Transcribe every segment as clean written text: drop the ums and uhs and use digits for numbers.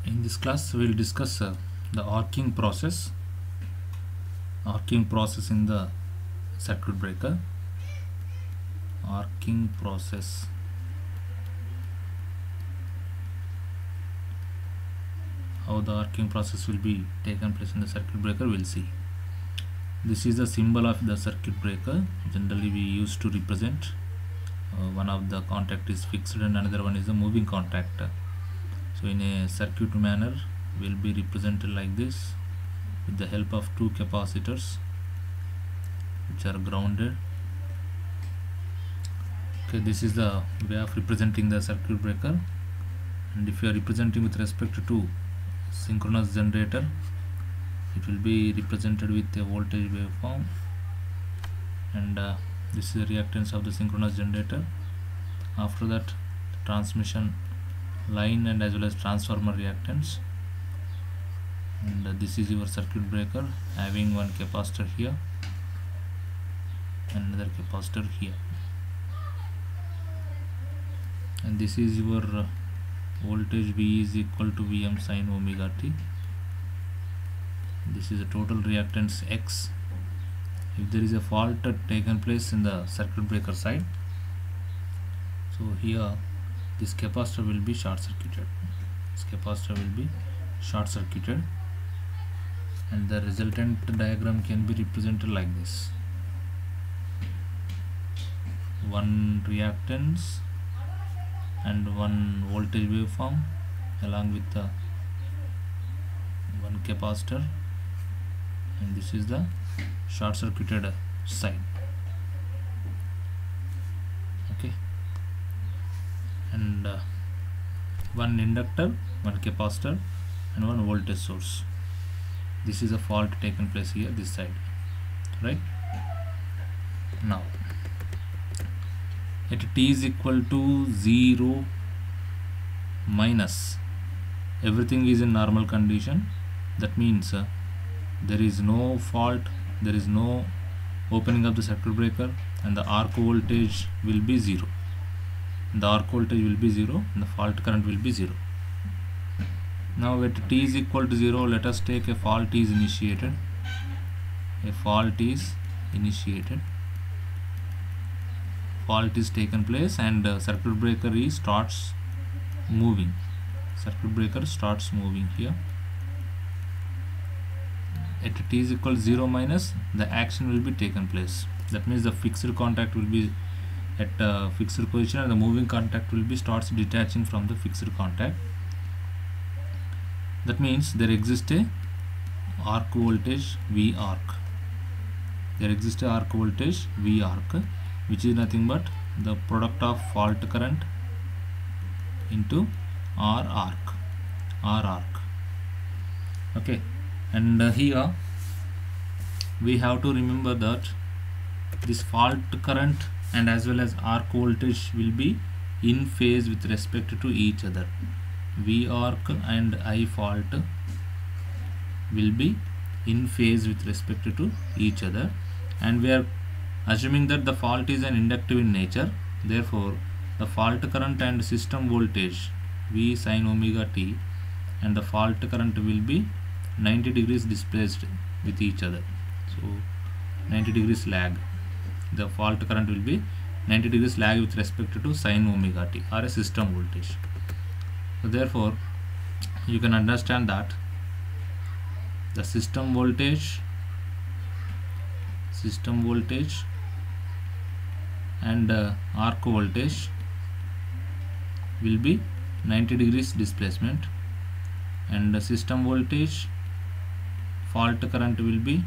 In this class we will discuss the arcing process in the circuit breaker. Arcing process. How the arcing process will be taken place in the circuit breaker, we'll see. This is the symbol of the circuit breaker. Generally we used to represent one of the contact is fixed and another one is a moving contact. So in a circuit manner will be represented like this with the help of two capacitors which are grounded. Okay, this is the way of representing the circuit breaker. And if you are representing with respect to synchronous generator, it will be represented with a voltage waveform, and this is the reactance of the synchronous generator. After that, transmission line and as well as transformer reactance, and this is your circuit breaker having one capacitor here and another capacitor here, and this is your voltage V is equal to Vm sin omega t. This is a total reactance X. If there is a fault taken place in the circuit breaker side, so here this capacitor will be short circuited. And the resultant diagram can be represented like this: one reactance and one voltage waveform along with the one capacitor, and this is the short circuited side. Okay, and one inductor, one capacitor and one voltage source. This is a fault taken place here, this side, right? Now at t is equal to 0 minus, everything is in normal condition. That means there is no fault, there is no opening of the circuit breaker, and the arc voltage will be 0. The arc voltage will be 0 and the fault current will be 0. Now at t is equal to 0, let us take a fault is initiated. Fault is taken place, and circuit breaker starts moving. Here. At t is equal to 0 minus, the action will be taken place. That means the fixed contact will be at fixed position, and the moving contact will be starts detaching from the fixed contact. That means there exists a arc voltage V arc. Which is nothing but the product of fault current into R arc. Okay, and here we have to remember that this fault current and as well as arc voltage will be in phase with respect to each other. V arc and I fault will be in phase with respect to each other, and we are assuming that the fault is an inductive in nature. Therefore the fault current and system voltage V sin omega t and the fault current will be 90 degrees displaced with each other. So 90 degrees lag. The fault current will be 90 degrees lag with respect to sin omega t, or a system voltage. So therefore you can understand that the system voltage and arc voltage will be 90 degrees displacement, and the system voltage fault current will be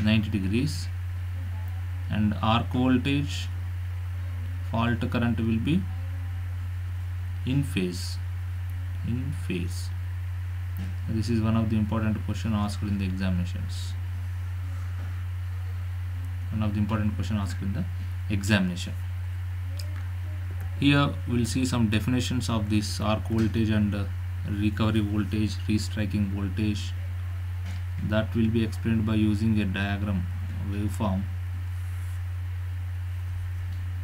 90 degrees, and arc voltage fault current will be in phase. This is one of the important question asked in the examinations. Here we will see some definitions of this arc voltage and recovery voltage, restriking voltage. That will be explained by using a diagram, waveform.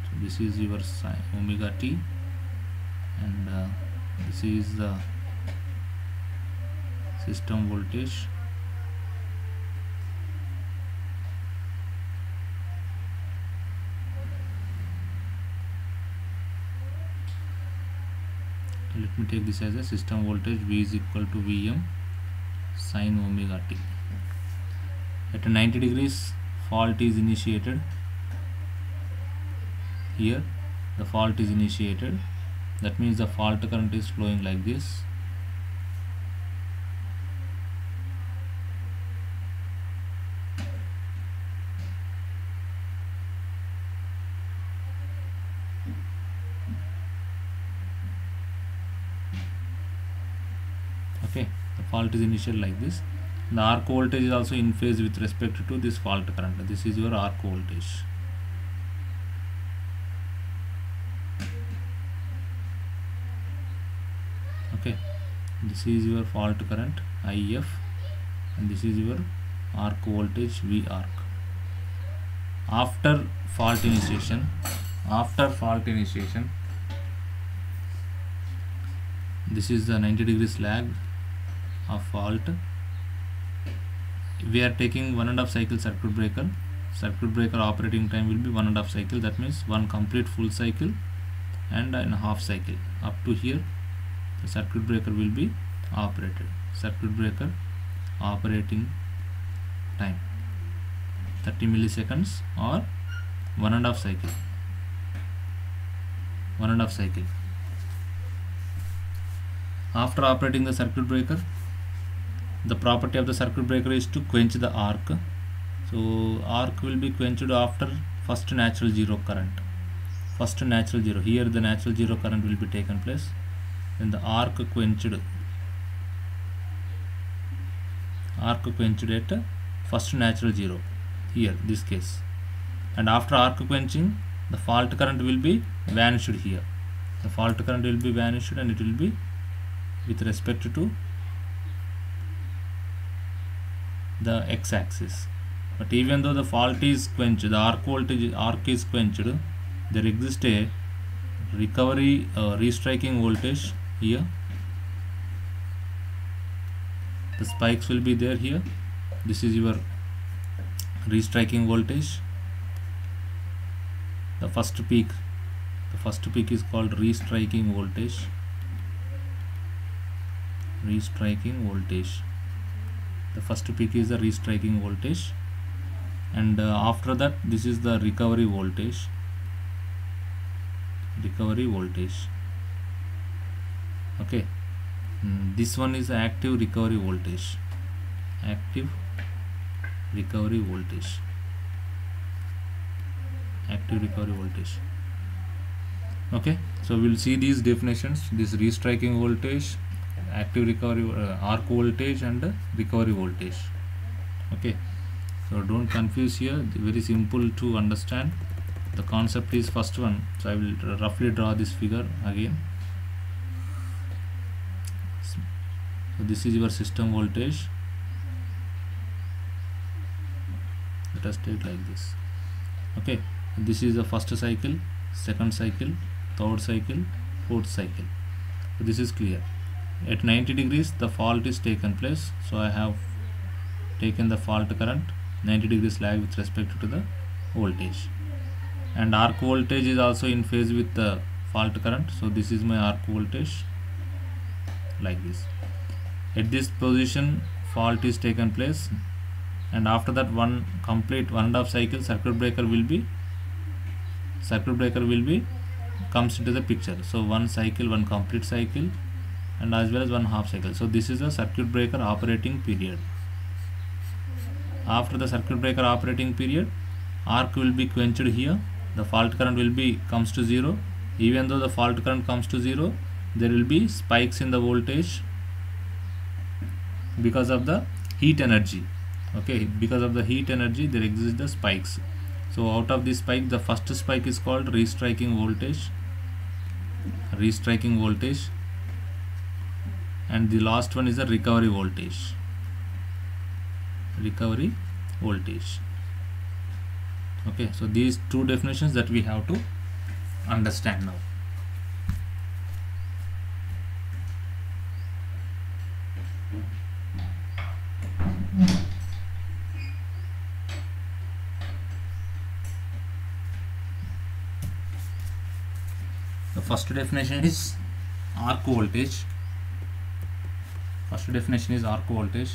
So this is your sin omega t, and this is the system voltage let me take this as a system voltage. V is equal to Vm sin omega t. At 90 degrees fault is initiated. Here the fault is initiated, that means the fault current is flowing like this. Okay, the fault is initiated like this. The arc voltage is also in phase with respect to this fault current. This is your arc voltage. Okay, this is your fault current IF, and this is your arc voltage V arc. After fault initiation, this is the 90 degrees lag of fault. We are taking 1.5 cycle circuit breaker. Circuit breaker operating time will be 1.5 cycle. That means one complete full cycle and a half cycle. Up to here, the circuit breaker will be operated. Circuit breaker operating time 30 milliseconds or 1.5 cycle. 1.5 cycle. After operating the circuit breaker, the property of the circuit breaker is to quench the arc. So arc will be quenched after first natural zero current. First natural zero. Here the natural zero current will be taken place. Then the arc quenched at first natural zero. Here this case. And after arc quenching, the fault current will be vanished here. The fault current will be vanished and it will be with respect to the x-axis. But even though the fault is quenched, the arc is quenched, there exists a recovery restriking voltage here. The spikes will be there here. This is your restriking voltage. The first peak is called restriking voltage. The first peak is the restriking voltage, and after that this is the recovery voltage. Okay, this one is active recovery voltage. Okay, so we'll see these definitions: this restriking voltage, active recovery, arc voltage, and recovery voltage. Okay, so don't confuse here. Very simple to understand. The concept is first one. So I will roughly draw this figure again. So this is your system voltage. Let us take like this. Okay, this is the first cycle, second cycle, third cycle, fourth cycle. So this is clear. At 90 degrees the fault is taken place, so I have taken the fault current 90 degrees lag with respect to the voltage, and arc voltage is also in phase with the fault current. So this is my arc voltage like this. At this position fault is taken place, and after that one complete 1.5 cycle circuit breaker will be comes into the picture. So one cycle, one complete cycle, and as well as one half cycle. So this is a circuit breaker operating period. After the circuit breaker operating period, arc will be quenched here. The fault current will be comes to zero. Even though the fault current comes to zero, there will be spikes in the voltage because of the heat energy. Okay, because of the heat energy there exist the spikes. So out of this spike, the first spike is called restriking voltage, and the last one is the recovery voltage. Okay, so these two definitions that we have to understand now. The first definition is arc voltage. First definition is arc voltage.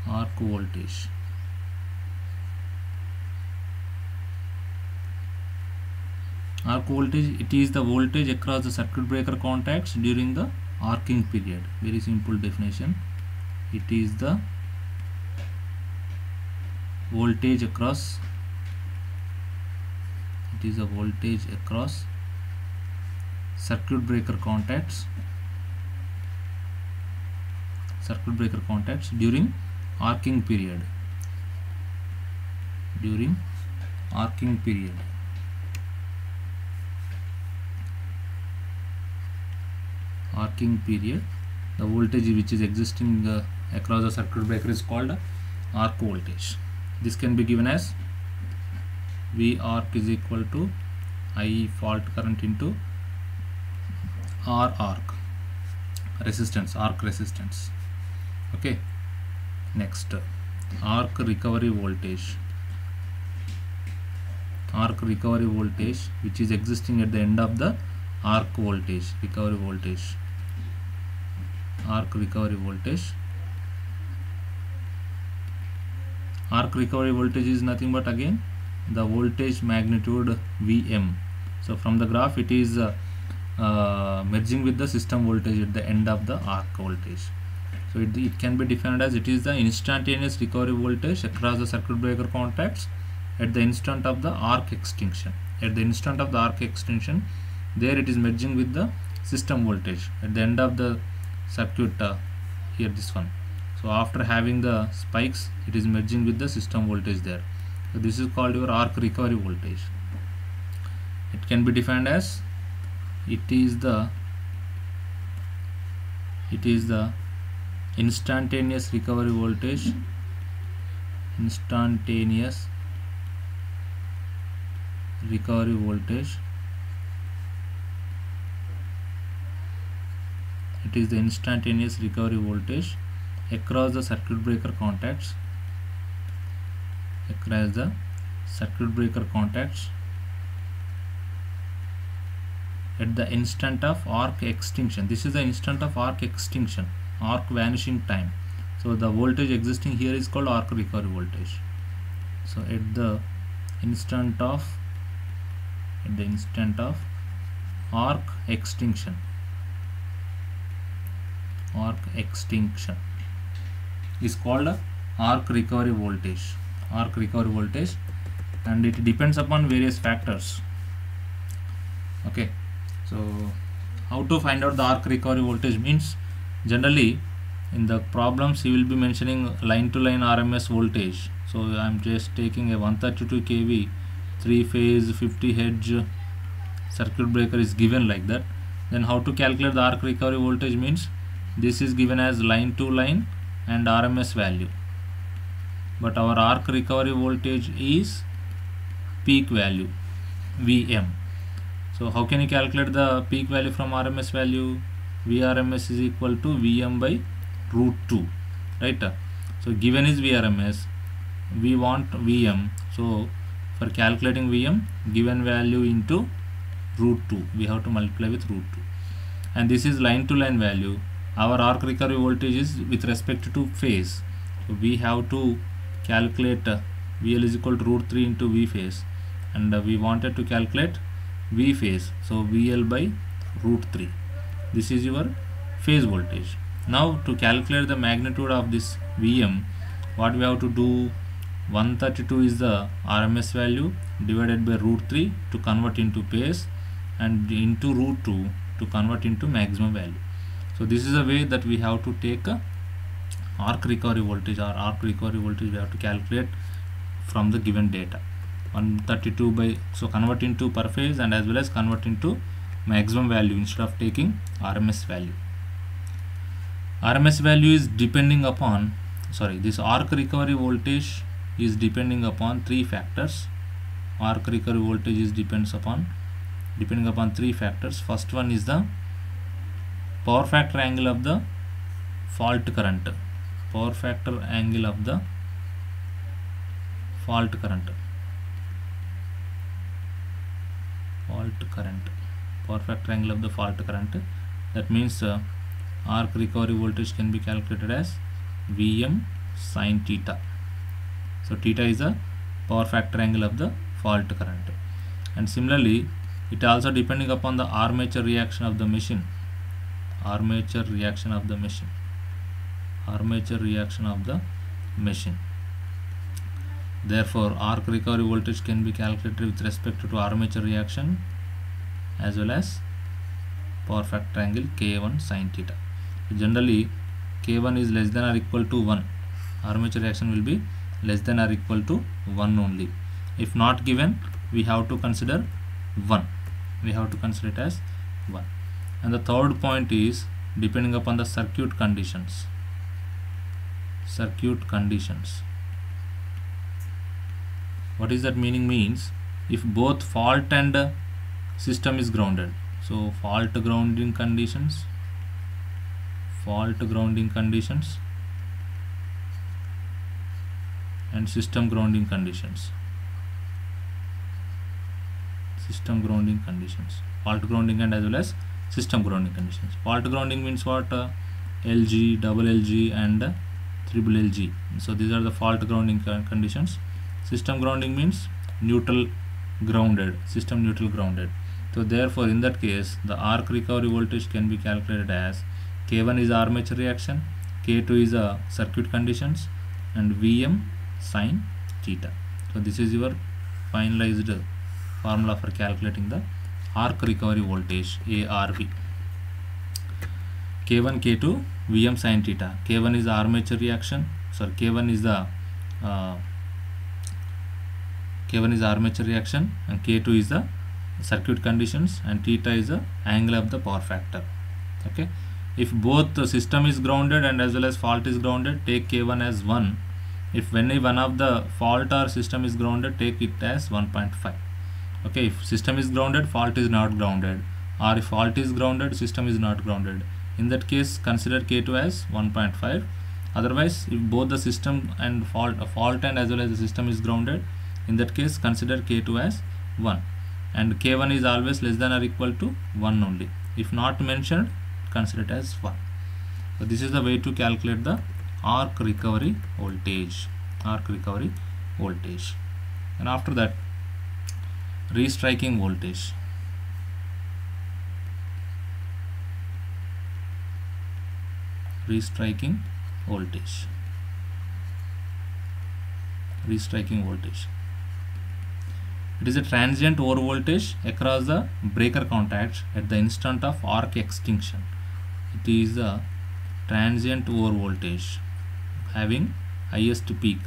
Arc voltage. Arc voltage, it is the voltage across the circuit breaker contacts during the arcing period. Very simple definition. It is the voltage across, it is a voltage across circuit breaker contacts during arcing period. During arcing period. Arcing period, the voltage which is existing across the circuit breaker is called arc voltage. This can be given as V arc is equal to I fault current into R arc resistance, arc resistance. Okay, next, arc recovery voltage. Arc recovery voltage which is existing at the end of the arc voltage, recovery voltage. Arc recovery voltage. Arc recovery voltage is nothing but again the voltage magnitude Vm. So from the graph it is merging with the system voltage at the end of the arc voltage. So it can be defined as it is the instantaneous recovery voltage across the circuit breaker contacts at the instant of the arc extinction. At the instant of the arc extinction, there it is merging with the system voltage at the end of the circuit, here this one. So after having the spikes, it is merging with the system voltage there. So this is called your arc recovery voltage. It can be defined as it is the instantaneous recovery voltage, instantaneous recovery voltage. It is the instantaneous recovery voltage across the circuit breaker contacts, across the circuit breaker contacts at the instant of arc extinction. This is the instant of arc extinction, arc vanishing time. So the voltage existing here is called arc recovery voltage. So at the instant of arc extinction, is called arc recovery voltage. Arc recovery voltage, and it depends upon various factors. Okay, so how to find out the arc recovery voltage means, generally in the problems he will be mentioning line to line RMS voltage. So I am just taking a 132 kV 3-phase 50 Hz circuit breaker is given like that. Then how to calculate the arc recovery voltage means, this is given as line to line and RMS value, but our arc recovery voltage is peak value Vm. So how can you calculate the peak value from RMS value? Vrms is equal to Vm by root 2, right? So given is Vrms, we want Vm, so for calculating Vm, given value into root 2, we have to multiply with root 2, and this is line to line value. Our arc recovery voltage is with respect to phase, so we have to calculate VL is equal to root 3 into V phase, and we wanted to calculate V phase, so VL by root 3. This is your phase voltage. Now to calculate the magnitude of this Vm, what we have to do, 132 is the RMS value divided by root 3 to convert into phase, and into root 2 to convert into maximum value. So this is a way that we have to take arc recovery voltage, or arc recovery voltage we have to calculate from the given data. 132 by, so convert into per phase and as well as convert into maximum value instead of taking RMS value. RMS value is depending upon, this arc recovery voltage is depending upon three factors. Arc recovery voltage is depending upon three factors. First one is the power factor angle of the fault current. Power factor angle of the fault current, perfect triangle of the fault current. That means arc recovery voltage can be calculated as Vm sin theta. So theta is a power factor angle of the fault current. And similarly, it also depending upon the armature reaction of the machine. Armature reaction of the machine. Therefore, arc recovery voltage can be calculated with respect to armature reaction as well as power factor angle K1 sin theta. Generally, K1 is less than or equal to 1. Armature reaction will be less than or equal to 1 only. If not given, we have to consider 1. We have to consider it as 1. And the third point is depending upon the circuit conditions. What is that meaning? Means if both fault and system is grounded. So fault grounding conditions and system grounding conditions. Fault grounding and as well as system grounding conditions. Fault grounding means what? LG, double LG and triple LG. So these are the fault grounding conditions. System grounding means system neutral grounded. So therefore in that case the arc recovery voltage can be calculated as K1 is armature reaction, K2 is circuit conditions, and Vm sin theta. So this is your finalized formula for calculating the arc recovery voltage, ARV. K1, K2, Vm sin theta. K1 is the armature reaction. K1 is armature reaction, and K2 is the circuit conditions, and theta is the angle of the power factor. Okay. If both the system is grounded and as well as fault is grounded, take K1 as 1. If any one of the fault or system is grounded, take it as 1.5. Okay. If system is grounded, fault is not grounded, or if fault is grounded, system is not grounded. In that case, consider K2 as 1.5. Otherwise, if both the system and fault and as well as the system is grounded, in that case consider K2 as 1, and K1 is always less than or equal to 1 only. If not mentioned, consider it as 1. So this is the way to calculate the arc recovery voltage. And after that, restriking voltage. Restriking voltage. It is a transient over voltage across the breaker contacts at the instant of arc extinction. It is a transient over voltage having highest peak.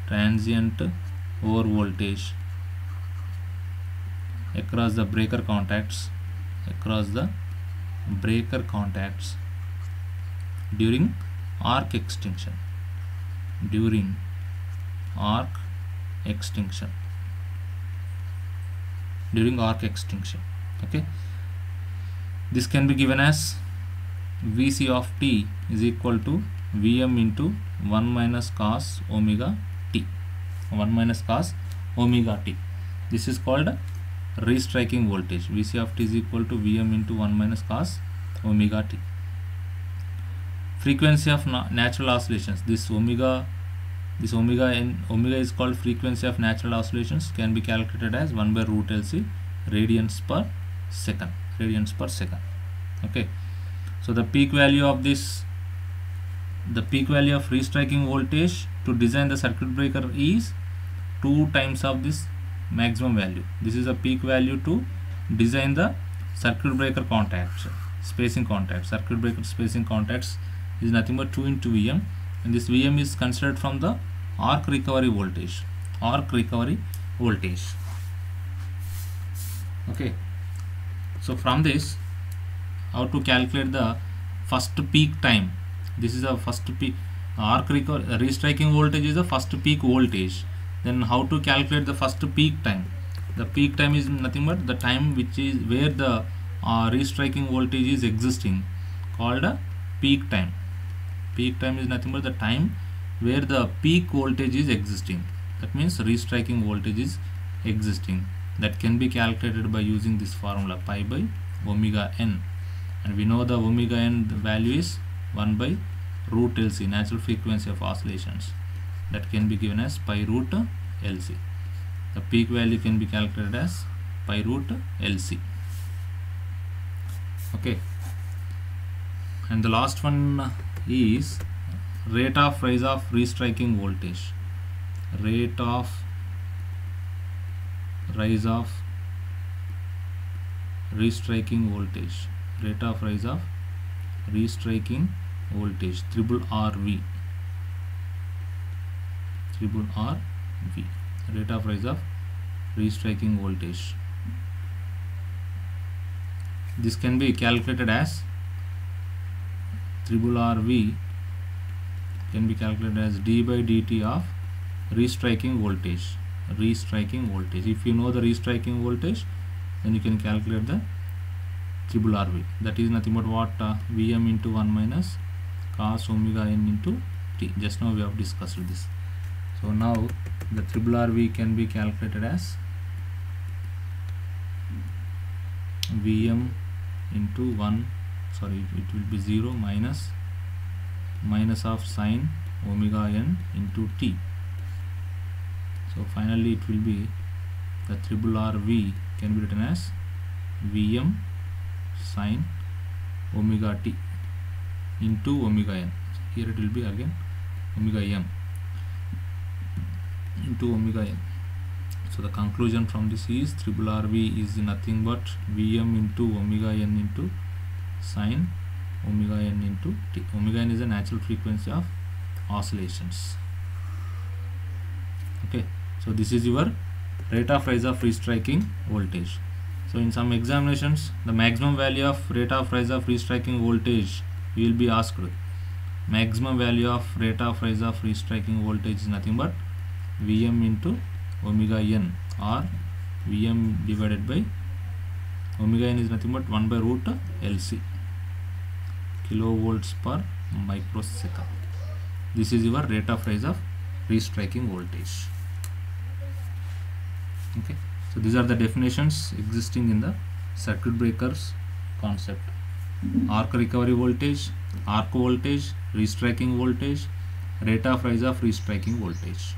Transient over voltage across the breaker contacts during arc extinction. Okay, this can be given as Vc of t is equal to Vm into 1 minus cos omega t. This is called restriking voltage. Vc of t is equal to Vm into 1 minus cos omega t. Frequency of natural oscillations. This omega is called frequency of natural oscillations, can be calculated as 1 by root LC radians per second. Okay, so the peak value of restriking voltage to design the circuit breaker is 2 times of this maximum value. This is a peak value to design the circuit breaker spacing contacts. Circuit breaker spacing contacts is nothing but 2 into Vm, and this Vm is considered from the arc recovery voltage. Okay, so from this, how to calculate the first peak time. This is a first peak. Restriking voltage is the first peak voltage. Then how to calculate the first peak time? The peak time is nothing but the time which is where the restriking voltage is existing, called a peak time. Peak time is nothing but the time where the peak voltage is existing. That means restriking voltage is existing. That can be calculated by using this formula pi by omega n, and we know the omega n, the value is 1 by root LC, natural frequency of oscillations. That can be given as pi root LC. The peak value can be calculated as pi root LC. Okay, and the last one is rate of rise of restriking voltage. Rate of rise of restriking voltage. Rate of rise of restriking voltage, triple RV. Triple RV. Rate of rise of restriking voltage. This can be calculated as triple RV can be calculated as d by dt of restriking voltage. Restriking voltage. If you know the restriking voltage, then you can calculate the triple RV. That is nothing but what? Vm into 1 minus cos omega n into t. Just now we have discussed this. So now the triple RV can be calculated as Vm into 1, sorry, it will be 0 minus of sine omega n into t. So finally it will be the triple RV can be written as Vm sine omega t into omega n. So here it will be again omega m into omega n. So the conclusion from this is triple RV is nothing but Vm into omega n into sine omega n into t. Omega n is a natural frequency of oscillations. Okay, so this is your rate of rise of restriking voltage. So in some examinations, the maximum value of rate of rise of restriking voltage you will be asked. Maximum value of rate of rise of restriking voltage is nothing but Vm into omega n, or Vm divided by omega n is nothing but 1 by root LC, kilovolts per microsecond. This is your rate of rise of restriking voltage. Okay, so these are the definitions existing in the circuit breakers concept: arc recovery voltage, arc voltage, restriking voltage, rate of rise of restriking voltage.